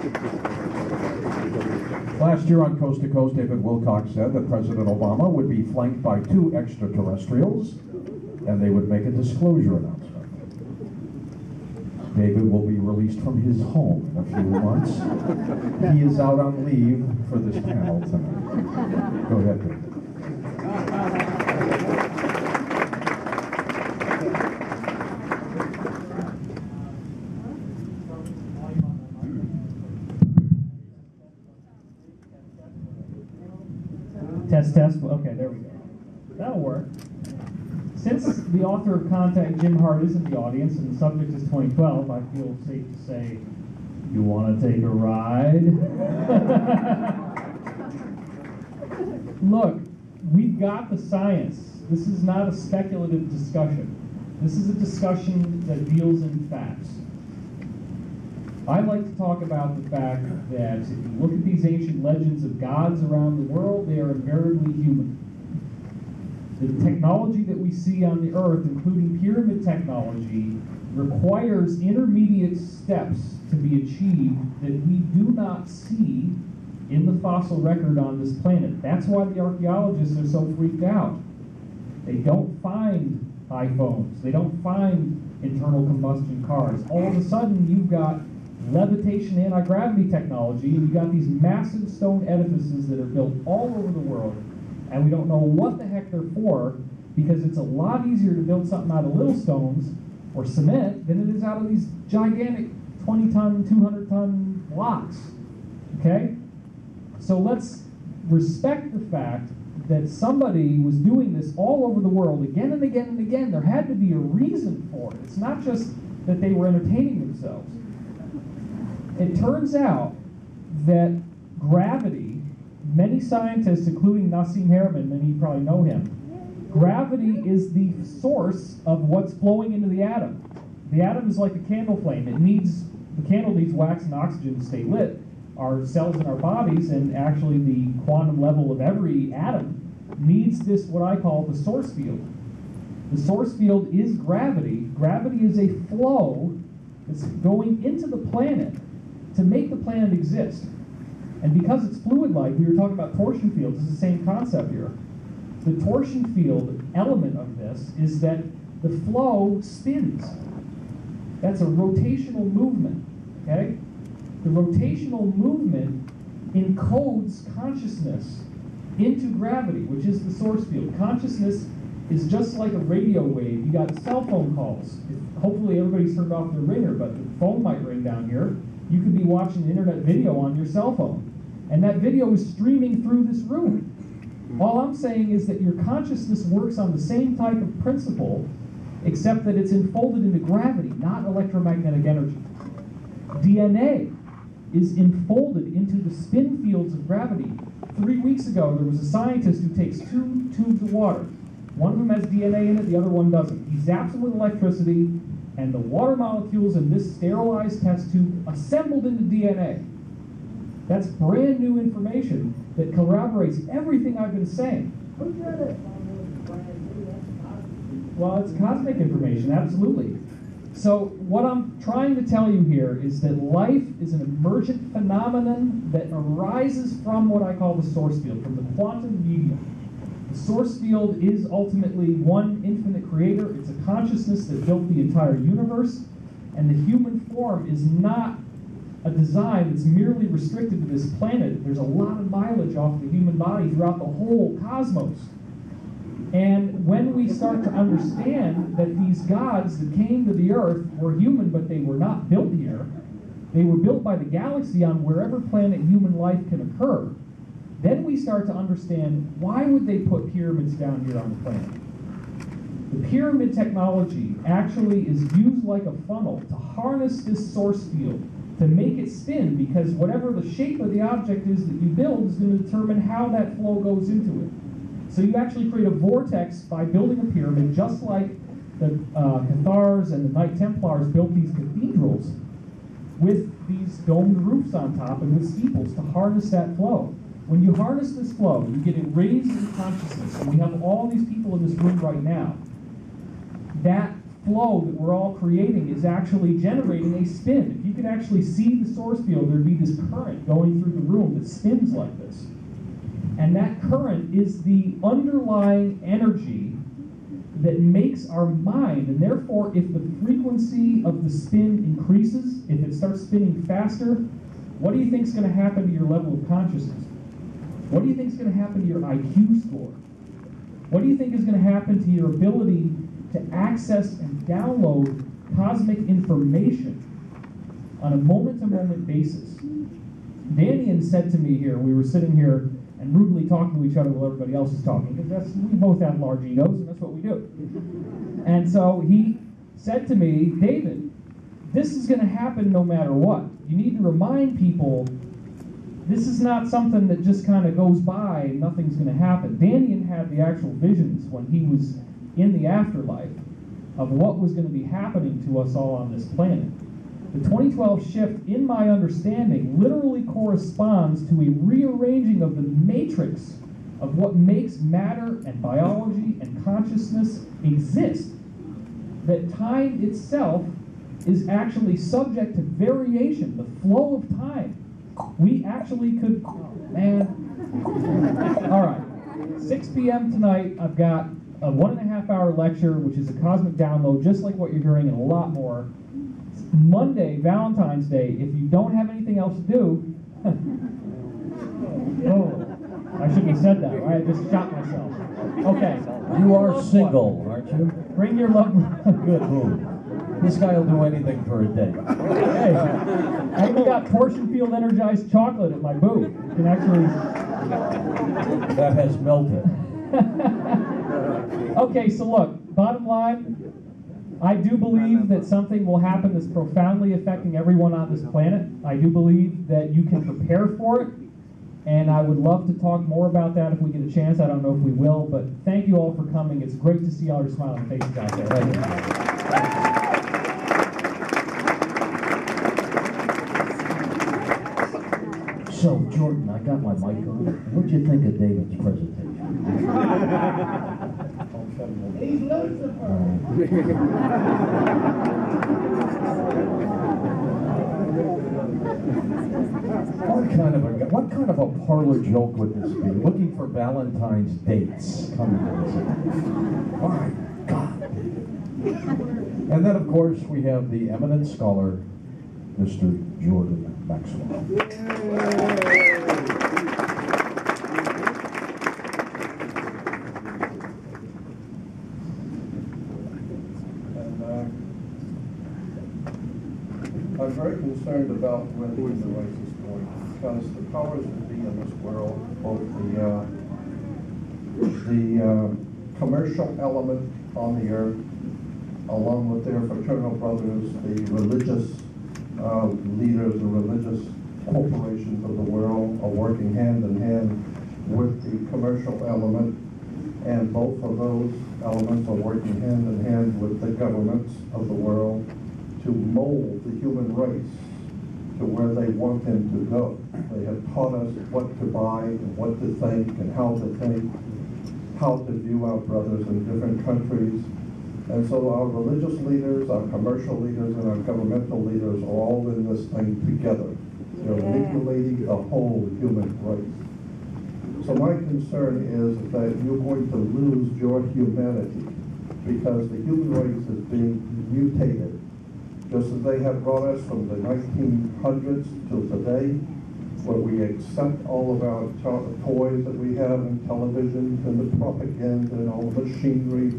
Last year on Coast to Coast, David Wilcock said that President Obama would be flanked by 2 extraterrestrials, and they would make a disclosure announcement. David will be released from his home in a few months. He is out on leave for this panel tonight. Go ahead, David. Test. Okay, there we go. That'll work. Since the author of Contact, Jim Hart, is in the audience and the subject is 2012, I feel safe to say, you want to take a ride? Look, we've got the science. This is not a speculative discussion. This is a discussion that deals in facts. I like to talk about the fact that if you look at these ancient legends of gods around the world, they are invariably human. The technology that we see on the earth, including pyramid technology, requires intermediate steps to be achieved that we do not see in the fossil record on this planet. That's why the archaeologists are so freaked out. They don't find iPhones. They don't find internal combustion cars. All of a sudden, you've got levitation, anti-gravity technology, and you got these massive stone edifices that are built all over the world, and we don't know what the heck they're for, because it's a lot easier to build something out of little stones or cement than it is out of these gigantic 20-ton, 200-ton blocks. Okay? So let's respect the fact that somebody was doing this all over the world again and again and again. There had to be a reason for it. It's not just that they were entertaining themselves. It turns out that gravity, many scientists, including Nassim Haramein, many of you probably know him, gravity is the source of what's flowing into the atom. The atom is like a candle flame. The candle needs wax and oxygen to stay lit. Our cells in our bodies, and actually the quantum level of every atom, needs this, what I call the source field. The source field is gravity. Gravity is a flow that's going into the planet to make the planet exist. And because it's fluid-like, we were talking about torsion fields, it's the same concept here. The torsion field element of this is that the flow spins. That's a rotational movement, okay? The rotational movement encodes consciousness into gravity, which is the source field. Consciousness is just like a radio wave. You got cell phone calls. Hopefully everybody's turned off their ringer, but the phone might ring down here. You could be watching an internet video on your cell phone, and that video is streaming through this room. All I'm saying is that your consciousness works on the same type of principle, except that it's enfolded into gravity, not electromagnetic energy. DNA is enfolded into the spin fields of gravity. 3 weeks ago, there was a scientist who takes 2 tubes of water. One of them has DNA in it, the other one doesn't. He zaps them with electricity, and the water molecules in this sterilized test tube assembled into DNA. That's brand new information that corroborates everything I've been saying. Well, it's cosmic information, absolutely. So what I'm trying to tell you here is that life is an emergent phenomenon that arises from what I call the source field, from the quantum medium. The source field is ultimately one infinite creator. It's a consciousness that built the entire universe, and the human form is not a design that's merely restricted to this planet. There's a lot of mileage off the human body throughout the whole cosmos. And when we start to understand that these gods that came to the earth were human, but they were not built here, they were built by the galaxy on wherever planet human life can occur, then we start to understand why would they put pyramids down here on the planet. The pyramid technology actually is used like a funnel to harness this source field, to make it spin, because whatever the shape of the object is that you build is going to determine how that flow goes into it. So you actually create a vortex by building a pyramid, just like the Cathars and the Knight Templars built these cathedrals with these domed roofs on top and with steeples to harness that flow. When you harness this flow, you get it raised in consciousness, and we have all these people in this room right now. That flow that we're all creating is actually generating a spin. If you could actually see the source field, there'd be this current going through the room that spins like this. And that current is the underlying energy that makes our mind. And therefore, if the frequency of the spin increases, if it starts spinning faster, what do you think is going to happen to your level of consciousness? What do you think is going to happen to your IQ score? What do you think is going to happen to your ability to access and download cosmic information on a moment-to-moment basis? Dannion said to me here, we were sitting here and rudely talking to each other while everybody else is talking, because we both have large egos, and that's what we do. And so he said to me, David, this is going to happen no matter what. You need to remind people this is not something that just kind of goes by and nothing's going to happen. Dannion had the actual visions when he was in the afterlife of what was going to be happening to us all on this planet. The 2012 shift, in my understanding, literally corresponds to a rearranging of the matrix of what makes matter and biology and consciousness exist. That time itself is actually subject to variation, the flow of time. We actually could, All right, 6 p.m. tonight, I've got a 1.5-hour lecture, which is a cosmic download, just like what you're hearing, and a lot more. Monday, Valentine's Day, if you don't have anything else to do, oh, I shouldn't have said that, right? I just shot myself. Okay. You are single, aren't you? Bring your loved one. Good. This guy will do anything for a date. Hey, I even got portion field energized chocolate at my booth. You can actually. That has melted. Okay, so look, bottom line, I do believe that something will happen that's profoundly affecting everyone on this planet. I do believe that you can prepare for it, and I would love to talk more about that if we get a chance. I don't know if we will, but thank you all for coming. It's great to see all your smiling faces out there. Thank you. So, Jordan, I got my mic on. What'd you think of David's presentation? He's Lucifer. What kind of a parlor joke would this be? Looking for Valentine's dates coming to this event. My God. And then, of course, we have the eminent scholar, Mr. Jordan Maxwell. I'm very concerned about where the human race is going, because the powers that be in this world, both the commercial element on the earth, along with their fraternal brothers, the religious leaders, the religious corporations of the world, are working hand in hand with the commercial element, and both of those elements are working hand in hand with the governments of the world to mold the human race to where they want him to go. They have taught us what to buy and what to think and how to think, how to view our brothers in different countries. And so our religious leaders, our commercial leaders, and our governmental leaders are all in this thing together. They're manipulating the whole human race. So my concern is that you're going to lose your humanity because the human race is being mutated. Just as they have brought us from the 1900s till today, where we accept all of our toys that we have and television and the propaganda and all the machinery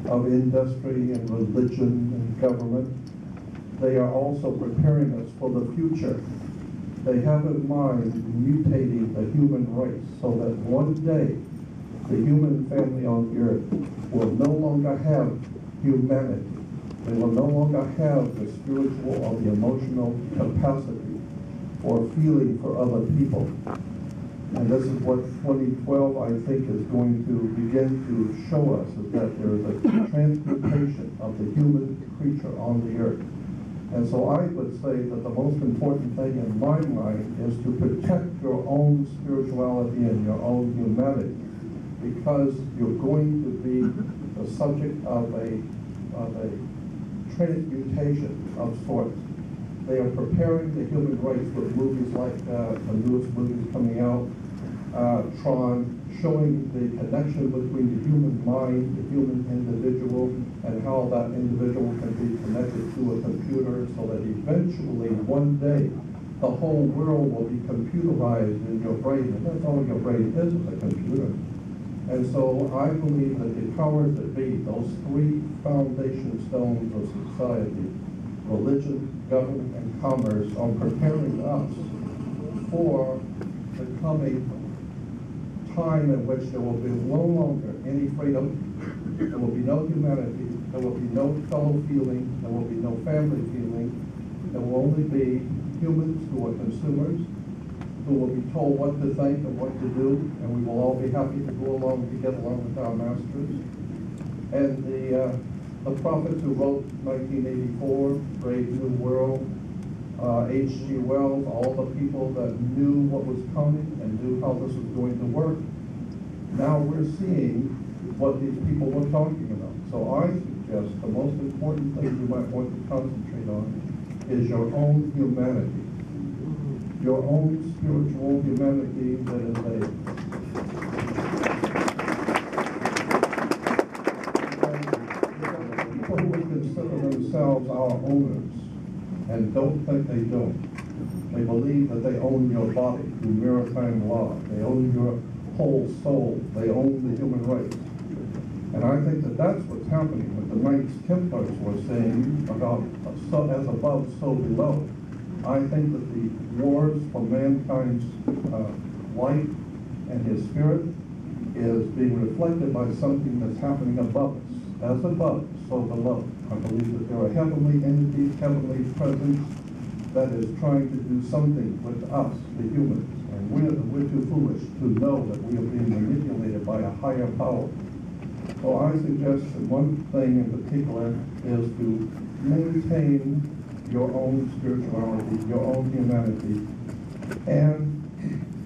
of industry and religion and government, they are also preparing us for the future. They have in mind mutating the human race so that one day the human family on the earth will no longer have humanity. They will no longer have the spiritual or the emotional capacity or feeling for other people. And this is what 2012, I think, is going to begin to show us, is that there is a transmutation of the human creature on the earth. And so I would say that the most important thing in my mind is to protect your own spirituality and your own humanity, because you're going to be the subject of a transmutation of sorts. They are preparing the human race with movies like the newest movies coming out, Tron, showing the connection between the human mind, the human individual, and how that individual can be connected to a computer so that eventually one day the whole world will be computerized in your brain. And that's all your brain is a computer. And so I believe that the powers that be, those three foundation stones of society, religion, government, and commerce, are preparing us for the coming time in which there will be no longer any freedom, there will be no humanity, there will be no fellow feeling, there will be no family feeling, there will only be humans who are consumers, who will be told what to think and what to do, and we will all be happy to go along to get along with our masters. And the prophets who wrote 1984, Brave New World, H.G. Wells, all the people that knew what was coming and knew how this was going to work, now we're seeing what these people were talking about. So I suggest the most important thing you might want to concentrate on is your own humanity. Your own spiritual humanity that is people who would consider themselves our owners and don't think they don't. They believe that they own your body through maritime law. They own your whole soul. They own the human race. And I think that that's what's happening with the Knights Templars were saying about so as above, so below. I think that the wars for mankind's life and his spirit is being reflected by something that's happening above us. As above, so below. I believe that there are heavenly entities, heavenly presence that is trying to do something with us, the humans. And we're too foolish to know that we are being manipulated by a higher power. So I suggest that one thing in particular is to maintain your own spirituality, your own humanity, and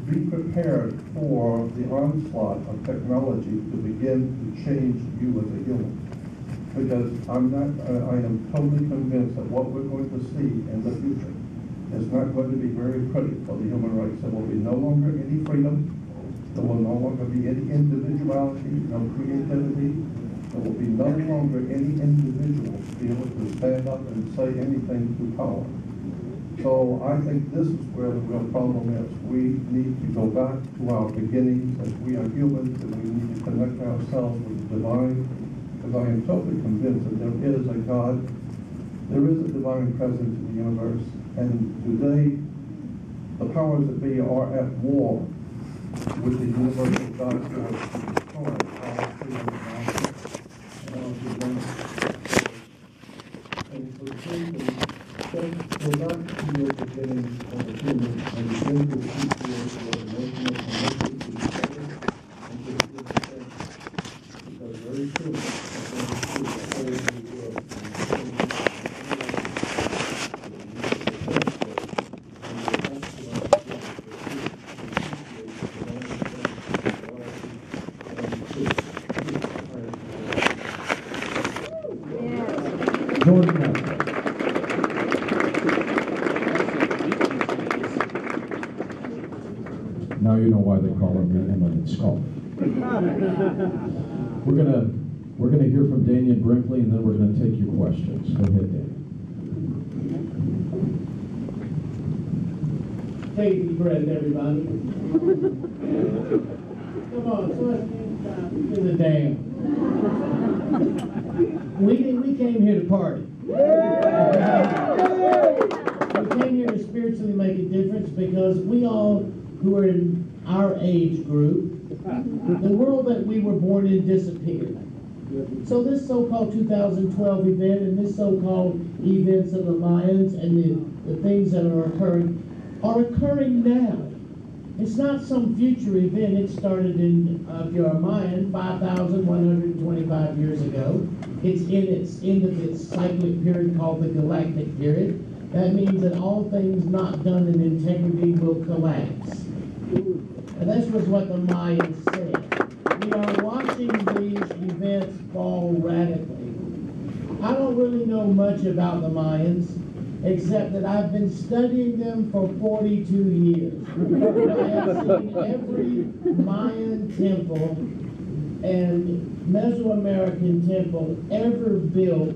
be prepared for the onslaught of technology to begin to change you as a human. Because I am totally convinced that what we're going to see in the future is not going to be very pretty for the human race. There will be no longer any freedom. There will no longer be any individuality, no creativity. There will be no longer any individual to be able to stand up and say anything to power. So I think this is where the real problem is. We need to go back to our beginnings as we are humans, and we need to connect ourselves with the divine. Because I am totally convinced that there is a God, there is a divine presence in the universe, and today the powers that be are at war with the universal God force to destroy our freedom and our humanity. And so simply, go back to your beginnings of the human and begin to appreciate your emotional connection to each other and to give thanks. Because very soon, Now you know why they call him the eminent scholar. We're gonna hear from Dannion Brinkley, and then we're gonna take your questions. Go ahead, Dan. Take the bread, everybody. Come on, so let's get to the dam. We came here to party. We came here to spiritually make a difference because we all who are in our age group, the world that we were born in disappeared. So this so-called 2012 event and this so-called events of the Mayans and the things that are occurring now. It's not some future event. It started in, if you're a Mayan, 5,125 years ago. It's in its end of its cyclic period called the galactic period. That means that all things not done in integrity will collapse. And this was what the Mayans said. We are watching these events fall radically. I don't really know much about the Mayans, except that I've been studying them for 42 years. I have seen every Mayan temple and Mesoamerican temple ever built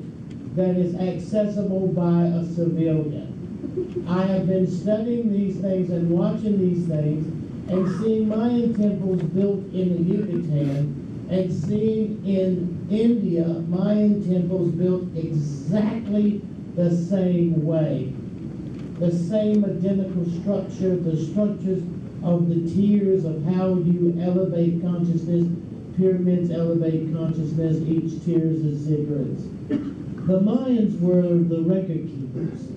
that is accessible by a civilian. I have been studying these things and watching these things and seeing Mayan temples built in the Yucatan and seeing in India Mayan temples built exactly the same way. The same identical structure, the structures of the tiers of how you elevate consciousness. Pyramids elevate consciousness, each tier is a cigarettes. The Mayans were the record keepers,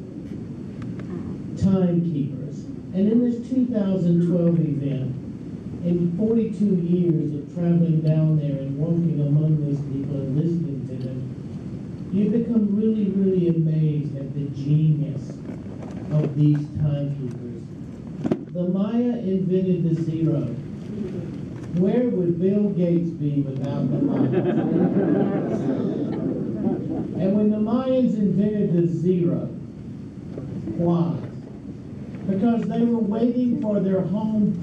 timekeepers. And in this 2012 event, in 42 years of traveling down there and walking among these people and listening to them, you become really, really amazed at the genius of these timekeepers. The Maya invented the zero. Where would Bill Gates be without the Mayans? And when the Mayans invented the zero, why? Because they were waiting for their home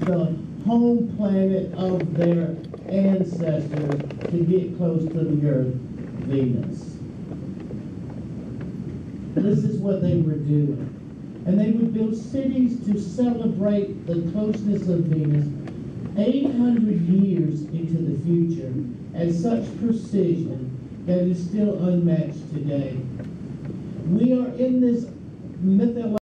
planet of their ancestors to get close to the Earth, Venus. this is what they were doing. And they would build cities to celebrate the closeness of Venus 800 years into the future at such precision that is still unmatched today. We are in this mythology